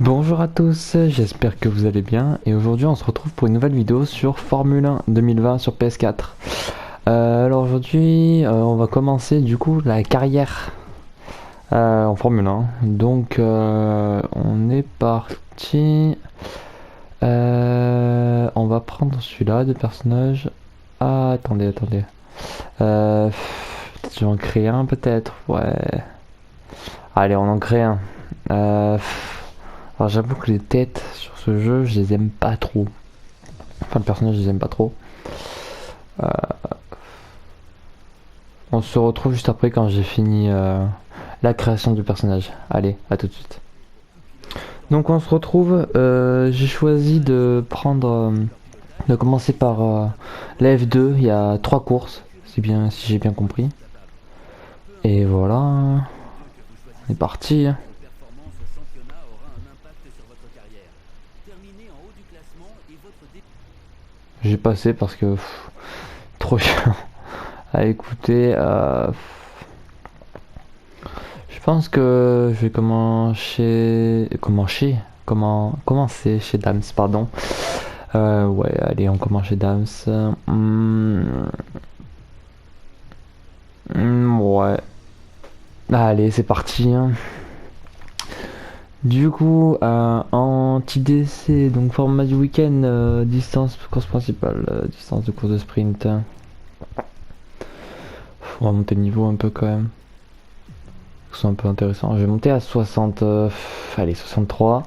Bonjour à tous, j'espère que vous allez bien et aujourd'hui on se retrouve pour une nouvelle vidéo sur Formule 1 2020 sur PS4. Alors aujourd'hui on va commencer du coup la carrière en Formule 1. Donc on est parti. On va prendre celui-là de personnage. Ah attendez. Je vais en créer un peut-être, ouais. Allez on en crée un. Alors j'avoue que les têtes sur ce jeu, je les aime pas trop. Enfin le personnage, je les aime pas trop. Euh, on se retrouve juste après quand j'ai fini la création du personnage. Allez, à tout de suite. Donc on se retrouve, j'ai choisi de prendre, de commencer par la F2, il y a 3 courses, c'est bien, si j'ai bien compris. Et voilà, on est parti. J'ai passé parce que trop chiant à écouter. Je pense que je vais commencer chez Dams, pardon. Ouais, allez, on commence chez Dams. Ouais. Allez, c'est parti, hein. Du coup, anti-DC, donc format du week-end, distance course principale, distance de course de sprint. Faut remonter le niveau un peu quand même. C'est un peu intéressant. Je vais monter à 60, allez, 63.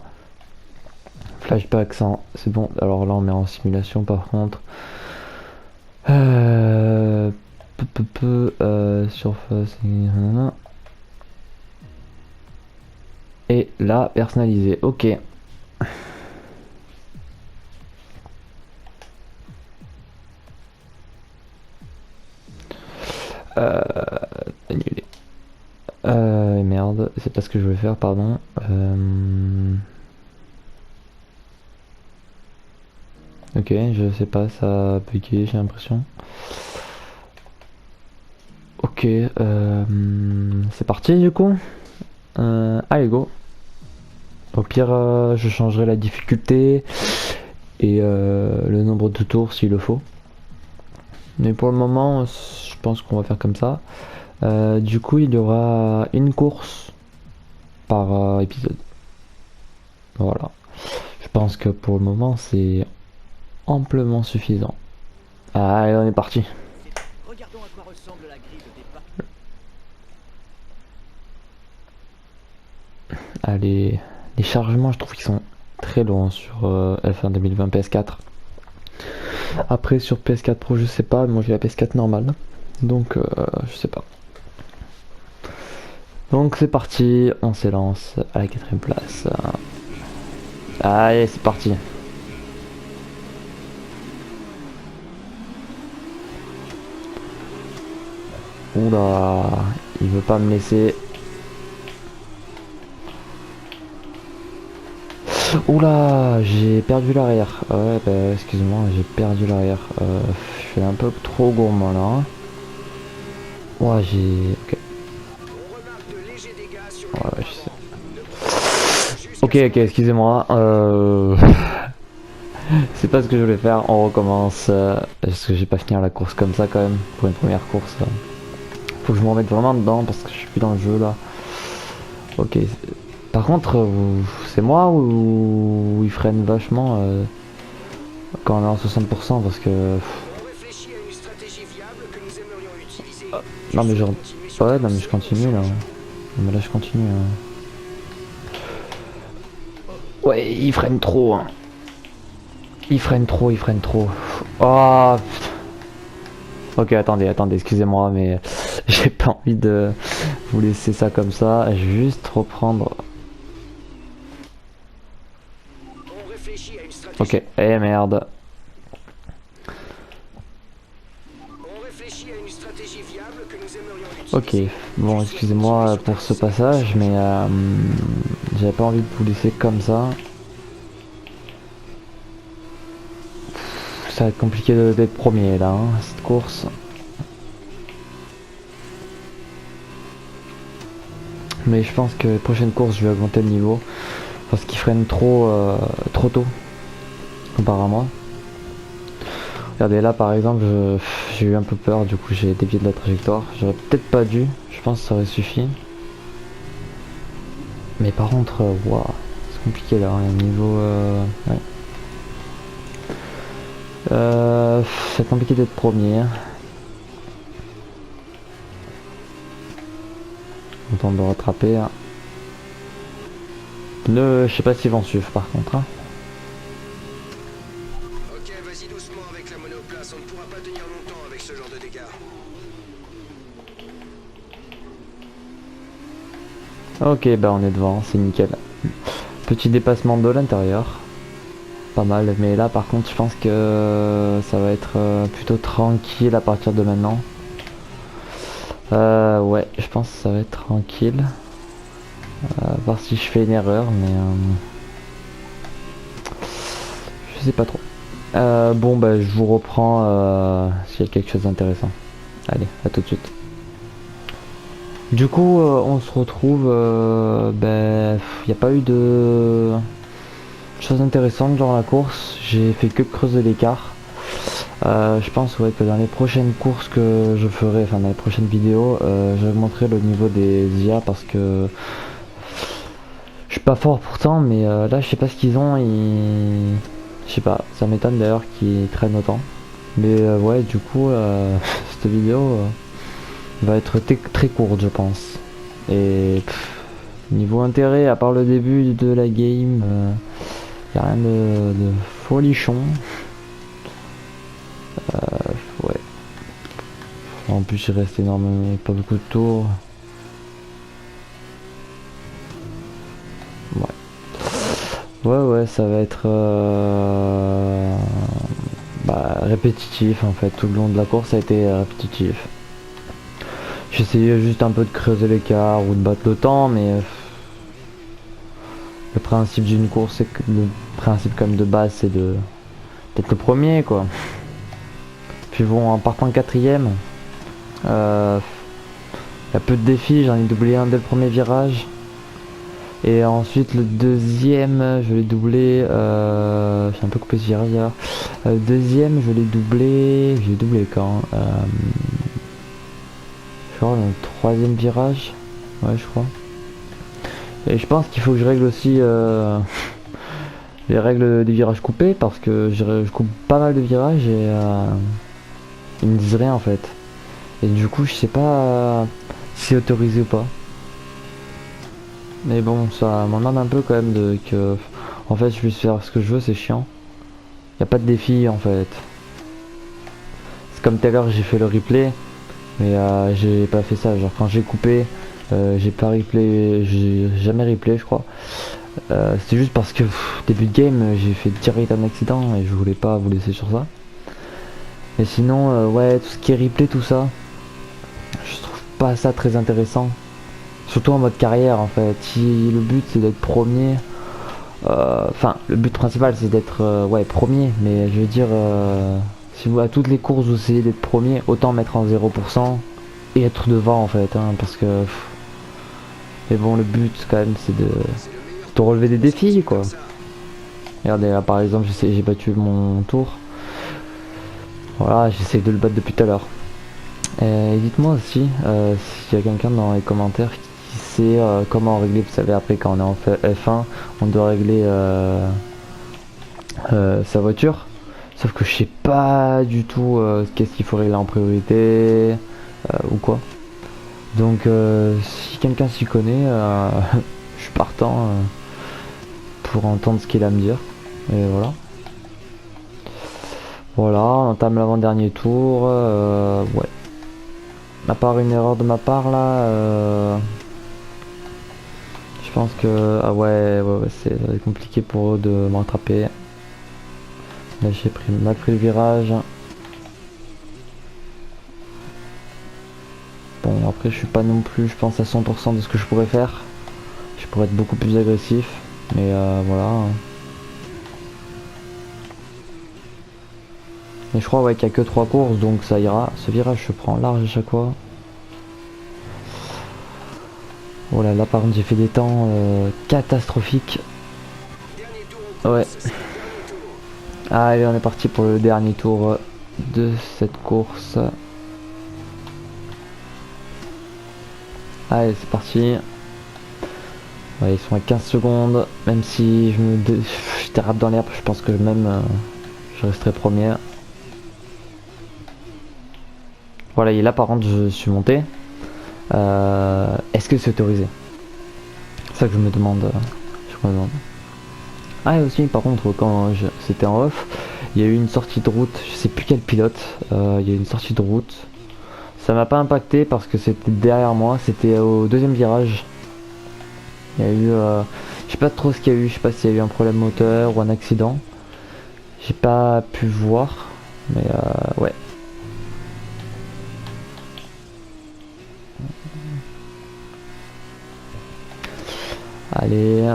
Flashback 100, c'est bon. Alors là, on met en simulation par contre. Surface. Et là, personnalisé. Ok. Annulé. Merde, c'est pas ce que je voulais faire, pardon. Ok, je sais pas, ça a bugué, j'ai l'impression. Ok, c'est parti du coup. Allez, go. Au pire, je changerai la difficulté et le nombre de tours s'il le faut. Mais pour le moment, je pense qu'on va faire comme ça. Du coup, il y aura une course par épisode. Voilà. Je pense que pour le moment, c'est amplement suffisant. Allez, on est parti. Regardons à quoi ressemble la grille de départ. Allez, les chargements, je trouve qu'ils sont très longs sur F1 2020 PS4. Après, sur PS4 Pro, je sais pas. Moi, j'ai la PS4 normale. Donc, je sais pas. Donc, c'est parti. On s'élance à la 4ème place. Allez, c'est parti. Oula, il veut pas me laisser. Oula, j'ai perdu l'arrière. Ouais, bah, excuse-moi, j'ai perdu l'arrière. Je suis un peu trop gourmand là. Hein. Ouais, j'ai. Ok. Ouais, je sais. Ok, excusez-moi. C'est pas ce que je voulais faire. On recommence. Parce que j'ai pas fini la course comme ça quand même. Pour une première course. Faut que je me remette vraiment dedans parce que je suis plus dans le jeu là. Ok. Par contre, c'est moi ou il freine vachement quand on est en 60% parce que. Non mais genre. Ouais, non mais je continue là. Non mais là je continue. Ouais, il freine trop. Hein. Il freine trop. Oh. Ok, attendez, excusez-moi, mais j'ai pas envie de vous laisser ça comme ça. Je vais juste reprendre. Ok, eh merde. Ok, bon, excusez-moi pour ce passage, mais j'avais pas envie de vous laisser comme ça. Ça va être compliqué d'être premier là, hein, cette course. Mais je pense que la prochaine course, je vais augmenter le niveau. parce qu'il freine trop tôt comparé à moi. Regardez là par exemple, j'ai eu un peu peur, du coup j'ai dévié de la trajectoire. J'aurais peut-être pas dû, je pense que ça aurait suffi. Mais par contre, waouh, c'est compliqué là, hein, niveau... ouais. C'est compliqué d'être premier. On tente de rattraper. Je sais pas s'ils vont suivre par contre. Hein. Ok, vas-y doucement avec la monoplace, on ne pourra pas tenir longtemps avec ce genre de dégâts. Ok, bah on est devant, c'est nickel. Petit dépassement de l'intérieur. Pas mal, mais là par contre je pense que ça va être plutôt tranquille à partir de maintenant. Ouais, je pense que ça va être tranquille. Voir si je fais une erreur, mais je sais pas trop. Bon bah je vous reprends s'il y a quelque chose d'intéressant. Allez, à tout de suite. Du coup on se retrouve, ben il n'y a pas eu de choses intéressantes durant la course. J'ai fait que creuser l'écart. Je pense ouais, que dans les prochaines courses que je ferai, enfin dans les prochaines vidéos, j'augmenterai le niveau des IA parce que je suis pas fort pourtant, mais là je sais pas ce qu'ils ont. Je sais pas, ça m'étonne d'ailleurs qu'ils traînent autant. Mais ouais, du coup, cette vidéo va être très courte, je pense. Et niveau intérêt, à part le début de la game, y a rien de folichon. Ouais. En plus, il reste énormément, pas beaucoup de tours. Ouais, ça va être répétitif en fait. Tout le long de la course, ça a été répétitif. J'essayais juste un peu de creuser l'écart ou de battre le temps, mais le principe d'une course, c'est que le principe comme de base, c'est d'être le premier, quoi. Puis bon, en partant quatrième, il y a peu de défis. J'en ai doublé un dès le premier virage. Et ensuite le deuxième je l'ai doublé, j'ai un peu coupé ce virage d'ailleurs. Le deuxième je l'ai doublé quand je crois le troisième virage, ouais je crois. Et je pense qu'il faut que je règle aussi les règles des virages coupés parce que je coupe pas mal de virages et ils me disent rien en fait. Et du coup je sais pas si c'est autorisé ou pas. Mais bon, ça m'emmerde un peu quand même que en fait je puisse faire ce que je veux, c'est chiant. Y a pas de défi en fait. C'est comme tout à l'heure j'ai fait le replay, mais j'ai pas fait ça. Genre quand j'ai coupé, j'ai pas replay, j'ai jamais replay je crois. C'était juste parce que début de game j'ai fait direct un accident et je voulais pas vous laisser sur ça. Mais sinon ouais, tout ce qui est replay, tout ça, je trouve pas ça très intéressant. Surtout en mode carrière en fait. Si le but c'est d'être premier, enfin le but principal c'est d'être ouais premier, mais je veux dire si vous à toutes les courses vous essayez d'être premier, autant mettre en 0% et être devant en fait, hein, parce que mais bon, le but quand même c'est de relever des défis quoi. Regardez là par exemple j'ai battu mon tour, voilà, j'essaie de le battre depuis tout à l'heure. Et dites-moi aussi s'il y a quelqu'un dans les commentaires qui sait comment régler. Vous savez, après quand on est en F1 on doit régler sa voiture, sauf que je sais pas du tout qu'est-ce qu'il faut régler en priorité ou quoi. Donc si quelqu'un s'y connaît, je suis partant pour entendre ce qu'il a à me dire. Et voilà. Voilà, on entame l'avant-dernier tour. Ouais. À part une erreur de ma part là, je pense que ah ouais, c'est compliqué pour eux de me rattraper. Là j'ai mal pris le virage. Bon après je suis pas non plus, je pense à 100% de ce que je pourrais faire. Je pourrais être beaucoup plus agressif, mais voilà. Mais je crois ouais, qu'il n'y a que 3 courses, donc ça ira. Ce virage se prend large à chaque fois. Voilà, là par contre j'ai fait des temps catastrophiques. Ouais. Ce sera le dernier tour. Allez, on est parti pour le dernier tour de cette course. Allez, c'est parti. Ouais, ils sont à 15 secondes. Même si je dérape dans l'herbe, je pense que même je resterai premier. Voilà, et là par contre, je suis monté. Est-ce que c'est autorisé? C'est ça que je me demande. Je me demande. Ah, et aussi, par contre, quand c'était en off, il y a eu une sortie de route. Je sais plus quel pilote. Il y a eu une sortie de route. Ça m'a pas impacté parce que c'était derrière moi. C'était au deuxième virage. Il y a eu, je sais pas trop ce qu'il y a eu, je sais pas s'il y a eu un problème moteur ou un accident. J'ai pas pu voir, mais ouais. Allez,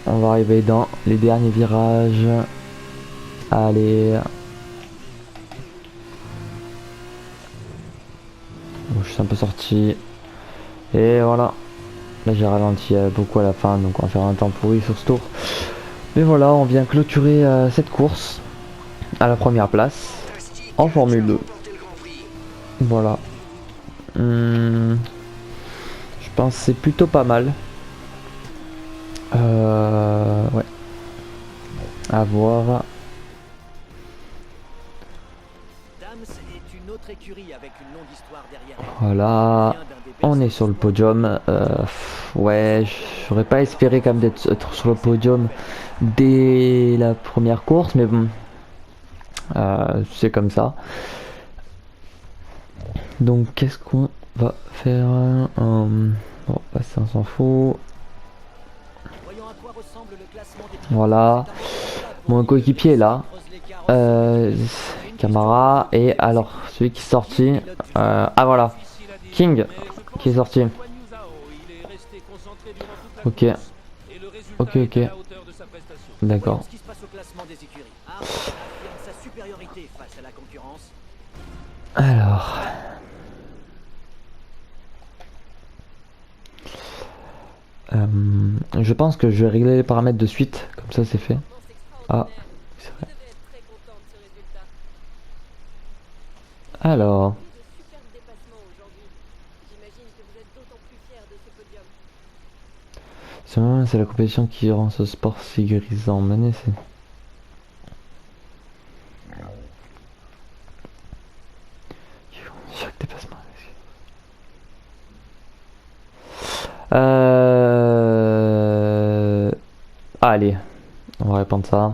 on va arriver dans les derniers virages. Allez. Bon, je suis un peu sorti. Et voilà. Là j'ai ralenti beaucoup à la fin, donc on va faire un temps pourri sur ce tour. Mais voilà, on vient clôturer cette course à la première place Fantastique, en tu as Formule 2. remporté le Grand Prix. Voilà. Je pense que c'est plutôt pas mal. Ouais. À voir. Dams est une autre écurie avec une longue histoire derrière elle. Voilà. Vient d'un des On est berceaux sur le du sport. podium. Ouais, j'aurais pas espéré quand même d'être sur le podium dès la première course, mais bon. C'est comme ça. Donc qu'est-ce qu'on va faire? Bon, bah, ça on s'en fout. Voyons à quoi ressemble le classement des pilotes. Voilà. Mon coéquipier est là. Camara. Et alors, celui qui est sorti. Ah voilà. King qui est sorti. Ok. Ok, ok. D'accord. Voyons ce qui se passe au classement des écuries. Armstrong affirme sa supériorité face à la concurrence. Alors. Je pense que je vais régler les paramètres de suite. Comme ça, c'est fait. Ah, c'est vrai. Alors. C'est la compétition qui rend ce sport si grisant. Mané, c'est. Chaque dépassement. Allez, on va répondre ça.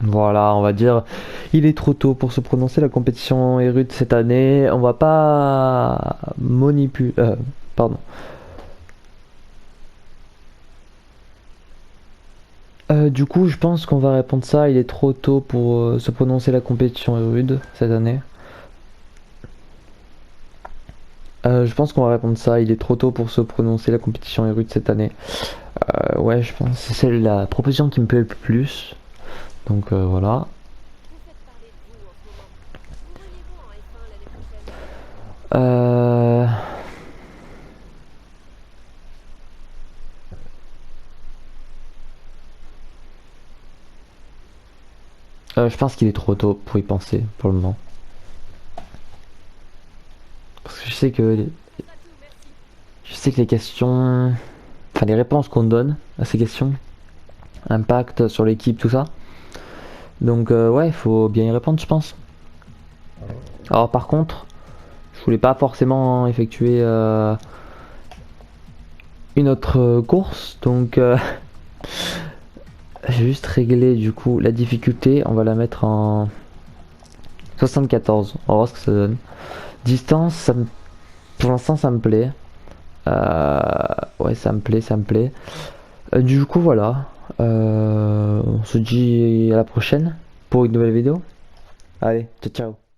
Voilà, on va dire, il est trop tôt pour se prononcer. La compétition est rude cette année. On va pas manipuler. Pardon. Du coup, je pense qu'on va répondre ça. Il est trop tôt pour se prononcer. La compétition est rude cette année. Je pense qu'on va répondre ça. Il est trop tôt pour se prononcer. La compétition est rude cette année. Ouais, je pense que c'est la proposition qui me plaît le plus. Donc voilà. Je pense qu'il est trop tôt pour y penser pour le moment. Parce que je sais que les questions, enfin les réponses qu'on donne à ces questions, impact sur l'équipe, tout ça. Donc ouais, il faut bien y répondre, je pense. Alors par contre, je voulais pas forcément effectuer une autre course, donc j'ai juste réglé du coup la difficulté. On va la mettre en 74. On va voir ce que ça donne. Distance, pour l'instant ça me plaît. Ouais, ça me plaît, ça me plaît. Du coup, voilà. On se dit à la prochaine pour une nouvelle vidéo. Allez, ciao ciao.